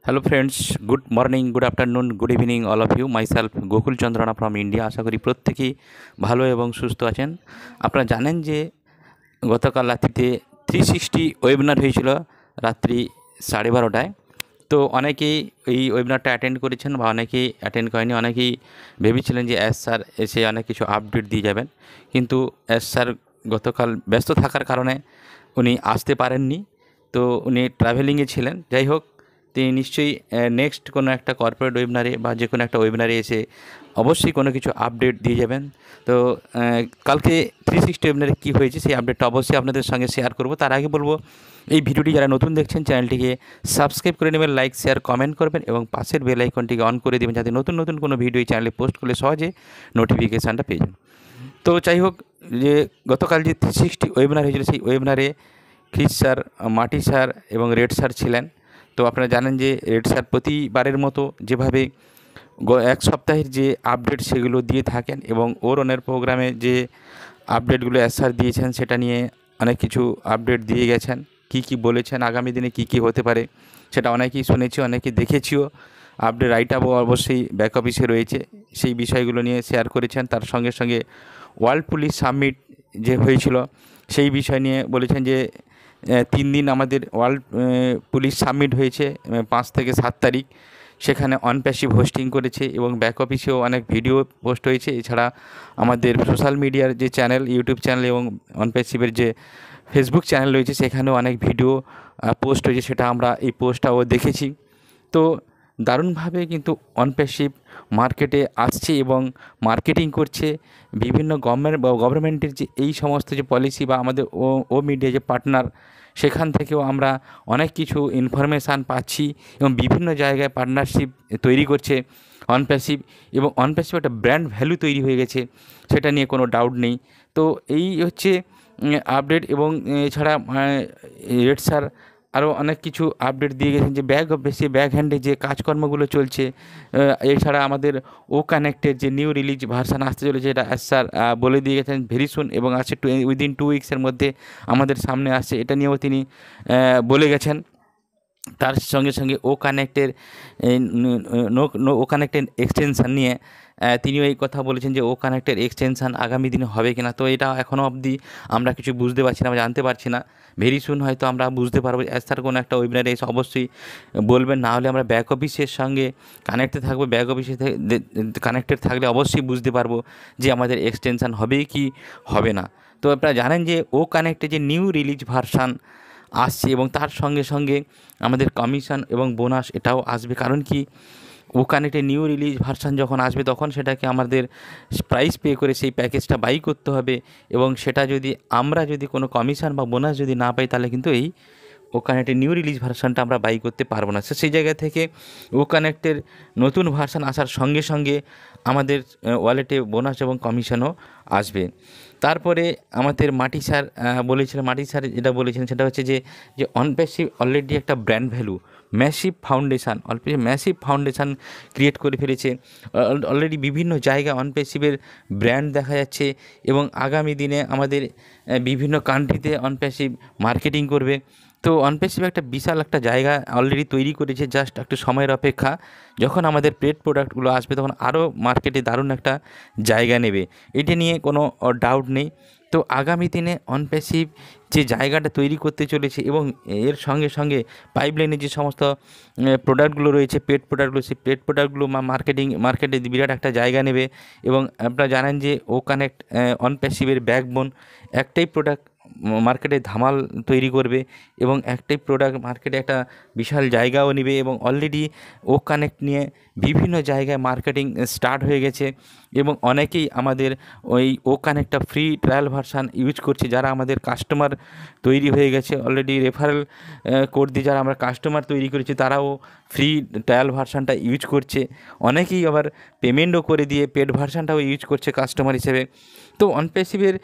Hello friends, good morning, good afternoon, good evening all of you. Myself Gokul Chandrana from India. আশা করি প্রত্যেকেই ভালো এবং সুস্থ আছেন। আপনারা জানেন যে গতকাল রাত্রিতে 360 ওয়েবিনার হয়েছিল রাত্রি 12:30টায়। তো অনেকেই এই ওয়েবিনারটা অ্যাটেন্ড করেছেন বা অনেকেই অ্যাটেন্ড করেনি। অনেকেই ভেবেছিলেন যে এস স্যার এসে অনেক কিছু আপডেট দিয়ে যাবেন, কিন্তু এস স্যার গতকাল ব্যস্ত থাকার কারণে উনি আসতে পারেননি। তো উনি ট্রাভেলিংয়ে ছিলেন। যাই হোক, তিনি নিশ্চয়ই নেক্সট কোনো একটা কর্পোরেট ওয়েবিনারে বা যে কোনো একটা ওয়েবিনারে এসে অবশ্যই কোনো কিছু আপডেট দিয়ে যাবেন। তো কালকে 360 ওয়েবিনারে কী হয়েছে সেই আপডেটটা অবশ্যই আপনাদের সঙ্গে শেয়ার করব। তার আগে বলবো, এই ভিডিওটি যারা নতুন দেখছেন চ্যানেলটিকে সাবস্ক্রাইব করে নেবেন, লাইক শেয়ার কমেন্ট করবেন এবং পাশের বেল আইকনটিকে অন করে দেবেন, যাতে নতুন নতুন কোনো ভিডিও এই চ্যানেলে পোস্ট করলে সহজে নোটিফিকেশানটা পেয়ে যান। তো যাই হোক, যে গতকাল যে 360 ওয়েবিনার হয়েছিল সেই ওয়েবিনারে খ্রিস স্যার, মাটি স্যার এবং রেড স্যার ছিলেন। তো আপনারা জানেন যে রেড স্যার প্রতিবারের মতো যেভাবে এক সপ্তাহের যে আপডেট সেগুলো দিয়ে থাকেন এবং ওর অনের প্রোগ্রামে যে আপডেটগুলো এস স্যার দিয়েছেন সেটা নিয়ে অনেক কিছু আপডেট দিয়ে গেছেন। কি কি বলেছেন, আগামী দিনে কি কি হতে পারে সেটা অনেকেই শুনেছি, অনেকেই দেখেছিও। আপডেট রাইট আপও অবশ্যই ব্যাক অফিসে রয়েছে, সেই বিষয়গুলো নিয়ে শেয়ার করেছেন। তার সঙ্গে সঙ্গে ওয়ার্ল্ড পুলিশ সামিট যে হয়েছিল সেই বিষয় নিয়ে বলেছেন যে 3 দিন আমাদের ওয়ার্ল্ড পুলিশ সামিট হয়েছে, 5 থেকে 7 তারিখ। সেখানে অনপ্যাসিভ হোস্টিং করেছে এবং ব্যাক অফিসেও অনেক ভিডিও পোস্ট হয়েছে। এছাড়া আমাদের সোশ্যাল মিডিয়ার যে চ্যানেল, ইউটিউব চ্যানেল এবং অনপ্যাসিভের যে ফেসবুক চ্যানেল রয়েছে সেখানেও অনেক ভিডিও পোস্ট হয়েছে, সেটা আমরা এই পোস্টটাও দেখেছি। তো দারুণভাবে কিন্তু অনপ্যাসিভ মার্কেটে আসছে এবং মার্কেটিং করছে। বিভিন্ন গভর্নমেন্টের যে এই সমস্ত যে পলিসি বা আমাদের ও মিডিয়া যে পার্টনার, সেখান থেকেও আমরা অনেক কিছু ইনফরমেশান পাচ্ছি এবং বিভিন্ন জায়গায় পার্টনারশিপ তৈরি করছে অনপ্যাসিভ, এবং অনপ্যাসিভ একটা ব্র্যান্ড ভ্যালু তৈরি হয়ে গেছে, সেটা নিয়ে কোনো ডাউট নেই। তো এই হচ্ছে আপডেট। এবং এছাড়া রেড স্যার আরও অনেক কিছু আপডেট দিয়ে গেছেন যে ব্যাক হ্যান্ডে যে কাজকর্মগুলো চলছে। এছাড়া আমাদের ও কানেক্টের যে নিউ রিলিজ ভার্সান আসতে চলেছে, এটা স্যার বলে দিয়ে গেছেন ভেরি সুন, এবং আসছে উইদিন 2 উইক্সের মধ্যে আমাদের সামনে আসছে, এটা নিয়েও তিনি বলে গেছেন। তার সঙ্গে সঙ্গে ও কানেক্টের ও কানেক্টের এক্সটেনশান নিয়ে তিনিও এই কথা বলেছেন যে ও কানেক্টের এক্সটেনশান আগামী দিনে হবে কিনা। তো এটা এখনও অবধি আমরা কিছু বুঝতে পারছি না, জানতে পারছি না। ভেরি সুন হয়তো আমরা বুঝতে পারবো। স্যার কোনো একটা ওয়েবিনারে এসে অবশ্যই বলবেন, না হলে আমরা ব্যাক অফিসের সঙ্গে কানেক্টে থাকবো। ব্যাক অফিসে কানেক্টেড থাকলে অবশ্যই বুঝতে পারবো যে আমাদের এক্সটেনশান হবে কি হবে না। তো আপনারা জানেন যে ও কানেক্টে যে নিউ রিলিজ ভার্সান আসছে এবং তার সঙ্গে সঙ্গে আমাদের কমিশন এবং বোনাস এটাও আসবে। কারণ কি, ও কানেক্টে নিউ রিলিজ ভার্সান যখন আসবে তখন সেটাকে আমাদের প্রাইস পে করে সেই প্যাকেজটা বাই করতে হবে, এবং সেটা যদি আমরা যদি কোনো কমিশন বা বোনাস যদি না পাই তাহলে কিন্তু এই ও কানেক্টের নিউ রিলিজ ভার্সানটা আমরা বাই করতে পারবো না। সেই জায়গা থেকে ও কানেক্টের নতুন ভার্সান আসার সঙ্গে সঙ্গে আমাদের ওয়ালেটে বোনাস এবং কমিশনও আসবে। তারপরে আমাদের মাটি স্যার বলেছিলেন, মাটি স্যার যেটা বলেছিলেন সেটা হচ্ছে যে অনপ্যাসিভ অলরেডি একটা brand value, massive foundation create করে ফেলেছে। অলরেডি বিভিন্ন জায়গায় অনপ্যাসিভের ব্র্যান্ড দেখা যাচ্ছে এবং আগামী দিনে আমাদের বিভিন্ন কান্ট্রিতে অনপ্যাসিভ মার্কেটিং করবে। তো অনপ্যাসিভ একটা বিশাল একটা জায়গা অলরেডি তৈরি করেছে, জাস্ট একটু সময়ের অপেক্ষা। যখন আমাদের পেড প্রোডাক্টগুলো আসবে তখন আরও মার্কেটে দারুণ একটা জায়গা নেবে, এটা নিয়ে কোনো ডাউট নেই। তো আগামী দিনে অনপ্যাসিভ যে জায়গাটা তৈরি করতে চলেছে এবং এর সঙ্গে সঙ্গে পাইপলাইনে যে সমস্ত প্রোডাক্টগুলো রয়েছে, পেড প্রোডাক্টগুলো, সেই পেড প্রোডাক্টগুলো মার্কেটে বিরাট একটা জায়গা নেবে। এবং আপনারা জানেন যে ও কানেক্ট অনপ্যাসিভের ব্যাকবোন, একটাই প্রোডাক্ট মার্কেটে ধামাল তৈরি করবে এবং একটাই প্রোডাক্ট মার্কেটে একটা বিশাল জায়গাও নেবে। এবং অলরেডি ও কানেক্ট নিয়ে বিভিন্ন জায়গায় মার্কেটিং স্টার্ট হয়ে গেছে এবং অনেকেই আমাদের ওই ও কানেক্টটা ফ্রি ট্রায়াল ভার্সান ইউজ করছে। যারা আমাদের কাস্টমার তৈরি হয়ে গেছে অলরেডি, রেফারেল কোড দিয়ে যারা আমরা কাস্টমার তৈরি করেছি তারাও ফ্রি ট্রায়াল ভার্সানটা ইউজ করছে। অনেকেই আবার পেমেন্টও করে দিয়ে পেড ভার্সানটাও ইউজ করছে কাস্টমার হিসেবে। তো অনপ্যাসিভের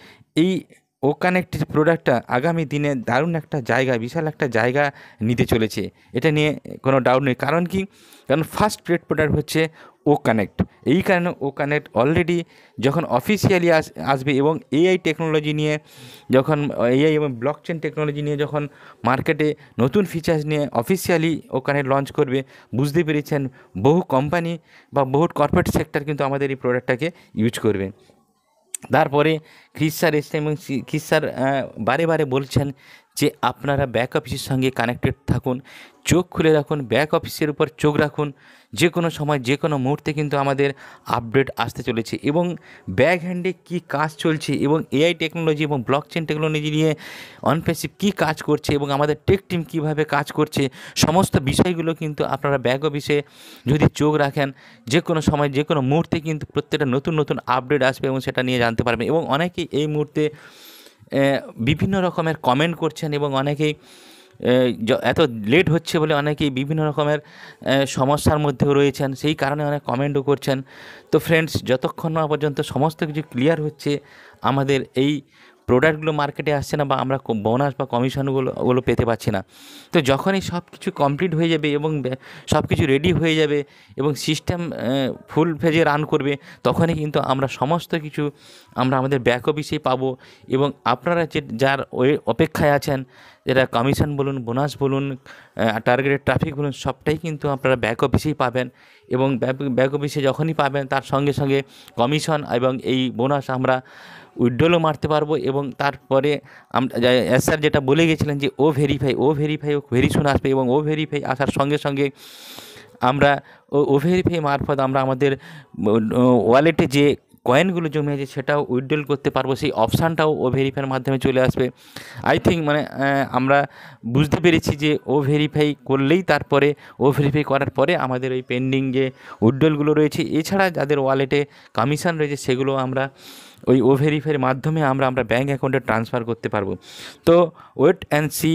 এই ও কানেক্ট প্রোডাক্টটা আগামী দিনে দারুণ একটা জায়গা, বিশাল একটা জায়গা নিতে চলেছে। এটা নিয়ে কোনো ডাউট নেই। কারণ কি, কারণ ফার্স্ট পেড প্রোডাক্ট হচ্ছে ও কানেক্ট। এই কারণে ও কানেক্ট অলরেডি যখন অফিসিয়ালি আসবে এবং এআই টেকনোলজি নিয়ে, যখন এআই এবং ব্লকচেন টেকনোলজি নিয়ে যখন মার্কেটে নতুন ফিচার্স নিয়ে অফিসিয়ালি ও কানেক্ট লঞ্চ করবে, বুঝতে পেরেছেন বহু কোম্পানি বা বহু কর্পোরেট সেক্টর কিন্তু আমাদের এই প্রোডাক্টটাকে ইউজ করবে। তারপরে খ্রিস স্যার এসছেন এবং খ্রিস স্যার বারে বারে বলছেন যে আপনারা ব্যাক অফিসের সঙ্গে কানেক্টেড থাকুন, চোখ খুলে রাখুন, ব্যাক অফিসের উপর চোখ রাখুন। যে কোনো সময় যে কোনো মুহূর্তে কিন্তু আমাদের আপডেট আসতে চলেছে এবং ব্যাক হ্যান্ডে কী কাজ চলছে এবং এআই টেকনোলজি এবং ব্লকচেন টেকনোলজি নিয়ে অনপ্যাসিভ কী কাজ করছে এবং আমাদের টেক টিম কীভাবে কাজ করছে, সমস্ত বিষয়গুলো কিন্তু আপনারা ব্যাক অফিসে যদি চোখ রাখেন, যে কোনো সময় যে কোনো মুহূর্তে কিন্তু প্রত্যেকটা নতুন নতুন আপডেট আসবে এবং সেটা নিয়ে জানতে পারবেন। এবং অনেকেই এই মুহূর্তে বিভিন্ন রকমের কমেন্ট করছেন এবং অনেকেই এত লেট হচ্ছে বলে অনেকেই বিভিন্ন রকমের সমস্যার মধ্যেও রয়েছেন, সেই কারণে অনেক কমেন্টও করছেন। তো ফ্রেন্ডস, যতক্ষণ না পর্যন্ত সমস্ত কিছু ক্লিয়ার হচ্ছে, আমাদের এই প্রোডাক্টগুলো মার্কেটে আসছে না বা আমরা বোনাস বা কমিশনগুলো পেতে পারছি না। তো যখনই সব কিছু কমপ্লিট হয়ে যাবে এবং সব কিছু রেডি হয়ে যাবে এবং সিস্টেম ফুল ফেজে রান করবে, তখনই কিন্তু আমরা সমস্ত কিছু আমরা আমাদের ব্যাক অফিসেই পাবো। এবং আপনারা যার অপেক্ষায় আছেন, যেটা কমিশন বলুন, বোনাস বলুন, টার্গেটেড ট্রাফিক বলুন, সবটাই কিন্তু আপনারা ব্যাক অফিসেই পাবেন। এবং ব্যাক অফিসে যখনই পাবেন, তার সঙ্গে সঙ্গে কমিশন এবং এই বোনাস আমরা উইথড্রলও মারতে পারবো। এবং তারপরে আমরা স্যার যেটা বলে গেছিলেন যে ও ভেরিফাই ভেরি সুন আসবে এবং ও ভেরিফাই আসার সঙ্গে সঙ্গে আমরা ও ভেরিফাই মারফত আমরা আমাদের ওয়ালেটে যে কয়েনগুলো জমে আছে সেটাও উইথড্রল করতে পারবো, সেই অপশানটাও ও ভেরিফাইয়ের মাধ্যমে চলে আসবে। আই থিঙ্ক মানে আমরা বুঝতে পেরেছি যে ও ভেরিফাই করলেই, তারপরে ও ভেরিফাই করার পরে আমাদের ওই পেন্ডিং যে উইথড্রলগুলো রয়েছে, এছাড়া যাদের ওয়ালেটে কমিশন রয়েছে, সেগুলো আমরা ওই ও ভেরিফাইয়ের মাধ্যমে আমরা ব্যাঙ্ক অ্যাকাউন্টে ট্রান্সফার করতে পারবো। তো ওয়েট অ্যান্ড সি,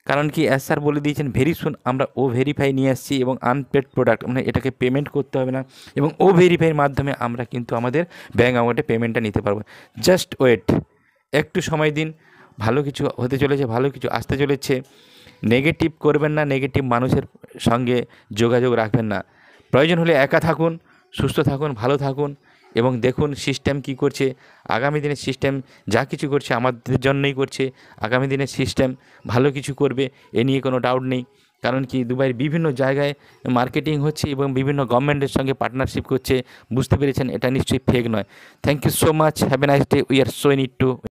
কারণ কি স্যার বলে দিয়েছেন ভেরি সুন আমরা ও ভেরিফাই নিয়ে আসছি এবং আনপেড প্রোডাক্ট মানে এটাকে পেমেন্ট করতে হবে না এবং ও ভেরিফাইয়ের মাধ্যমে আমরা কিন্তু আমাদের ব্যাঙ্ক অ্যাকাউন্টে পেমেন্টটা নিতে পারবো। জাস্ট ওয়েট, একটু সময় দিন, ভালো কিছু হতে চলেছে, ভালো কিছু আসতে চলেছে। নেগেটিভ করবেন না, নেগেটিভ মানুষের সঙ্গে যোগাযোগ রাখবেন না। প্রয়োজন হলে একা থাকুন, সুস্থ থাকুন, ভালো থাকুন এবং দেখুন সিস্টেম কী করছে। আগামী দিনের সিস্টেম যা কিছু করছে আমাদের জন্যই করছে, আগামী দিনের সিস্টেম ভালো কিছু করবে, এ নিয়ে কোনো ডাউট নেই। কারণ কি, দুবাইয়ের বিভিন্ন জায়গায় মার্কেটিং হচ্ছে এবং বিভিন্ন গভর্নমেন্টের সঙ্গে পার্টনারশিপ করছে, বুঝতে পেরেছেন, এটা নিশ্চয়ই ফেক নয়। Thank you so much, have a nice day, we are so need two